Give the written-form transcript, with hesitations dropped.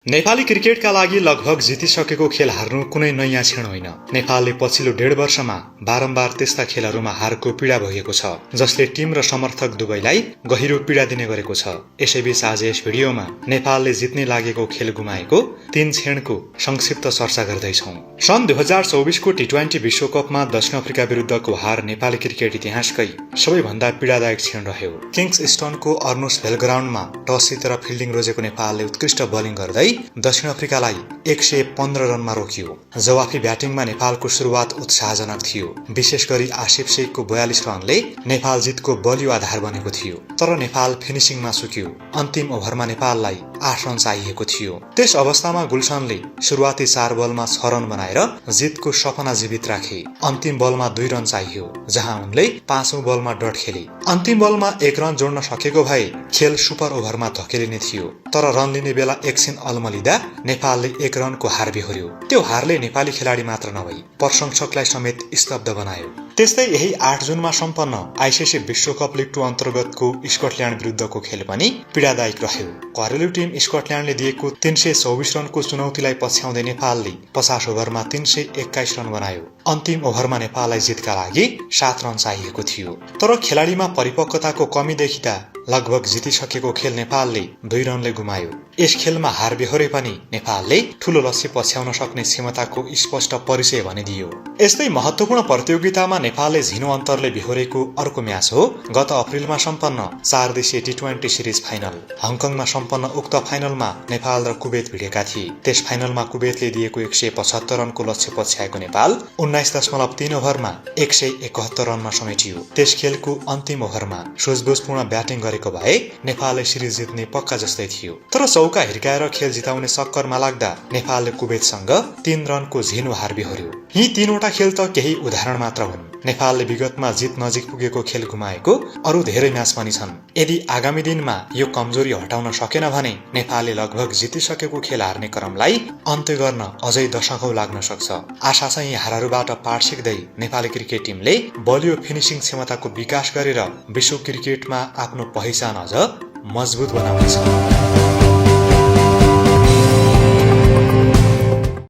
नेपाली क्रिकेटका लागि लगभग जितिसकेको खेल हार्नु कुनै नयाँ क्षण होइन। नेपालले पछिल्लो 1.5 वर्षमा बारम्बार त्यस्ता खेलहरूमा हारको पीडा भोगेको छ, जसले टिम र समर्थक दुवैलाई गहिरो पीडा दिने गरेको छ। यसैबीच आज यस भिडियोमा नेपालले जित्ने लागेको खेल गुमाएको 3 क्षणको संक्षिप्त चर्चा गर्दैछौं। सन् 2024 को टी20 विश्वकपमा दक्षिण अफ्रिका विरुद्धको हार नेपाली क्रिकेट इतिहासकै सबैभन्दा पीडादायक क्षण रह्यो। किङ्ग्सस्टनको अर्नुस भेलग्राउन्डमा टस जितेर फिल्डिङ रोजेको नेपालले उत्कृष्ट बलिङ गर्दै दक्षिण अफ्रिकालाई 115 रनमा रोकियो। जवाफी ब्याटिङमा नेपालको सुरुवात उत्साहजनक थियो। विशेष गरी आसिफ शेखको 42 रनले नेपाल जितको बलियो आधार बनेको थियो। तर नेपाल फिनिसिङमा चुक्यो। अन्तिम ओभरमा नेपाललाई 8 रन चाहिएको थियो। त्यस अवस्थामा गुलसनले सुरुवाती 4 बलमा 6 रन बनाएर जितको सपना जीवित राखे। अन्तिम बलमा 2 रन चाहियो, जहाँ उनले 5औं बलमा डट खेले। अन्तिम बलमा 1 रन जोड्न सकेको भए खेल सुपर ओभरमा धकेलिने थियो। तर रन लिने बेला एकछिन अल्मलिँदा नेपालले 1 रनको हार बेहोर्यो। त्यो हारले नेपाली खेलाडी मात्र नभई प्रशंसकलाई समेत स्तब्ध बनायो। त्यस्तै यही 8 जुनमा सम्पन्न आइसिसी विश्वकप लिग 2 अन्तर्गतको स्कटल्याण्ड विरुद्धको खेल पनि पीडादायक रह्यो। घरेलु टिम स्कटल्याण्डले दिएको 324 रनको चुनौतीलाई पछ्याउँदै नेपालले 50 ओभरमा 321 रन बनायो। अन्तिम ओभरमा नेपाललाई जितका लागि 7 रन चाहिएको थियो। तर खेलाडीमा परिपक्वताको कमी देखिँदा लगभग जितिसकेको खेल नेपालले 2 रनले गुमायो। यस खेलमा हार बेहोरे पनि नेपालले ठूलो लक्ष्य पछ्याउन सक्ने क्षमताको स्पष्ट परिचय भनिदियो। यस्तै महत्वपूर्ण प्रतियोगितामा नेपालले झिनो अन्तरले बेहोरेको अर्को म्याच हो गत अप्रिलमा सम्पन्न 4 देशीय टी20 सिरिज फाइनल। हङकङमा सम्पन्न उक्त फाइनलमा नेपाल र कुवेत भिडेका थिए। त्यस फाइनलमा कुवेतले दिएको 175 रनको लक्ष्य पछ्याएको नेपाल 19.3 ओभरमा 171 रनमा समेटियो। त्यस खेलको अन्तिम ओभरमा सुझबुझपूर्ण ब्याटिङ गरेको भए नेपालले सिरिज जित्ने पक्का जस्तै थियो। तर चौका हिर्काएर खेल जिताउने सक्करमा लाग्दा नेपालले कुवेतसँग 3 रनको झिनो हार बेहोर्यो। यी 3वटा खेल त केही उदाहरण मात्र हुन्। नेपालले विगतमा जित नजिक पुगेको खेल गुमाएको अरू धेरै म्याच पनि छन्। यदि आगामी दिनमा यो कमजोरी हटाउन सकेन भने नेपालले लगभग जितिसकेको खेल हार्ने क्रमलाई अन्त्य गर्न अझै दशकौं लाग्न सक्छ। आशा छ यी हारहरूबाट पाठ सिक्दै नेपाली क्रिकेट टिमले बलियो फिनिसिङ क्षमताको विकास गरेर विश्व क्रिकेटमा आफ्नो पहिचान अझ मजबुत बनाउनेछ।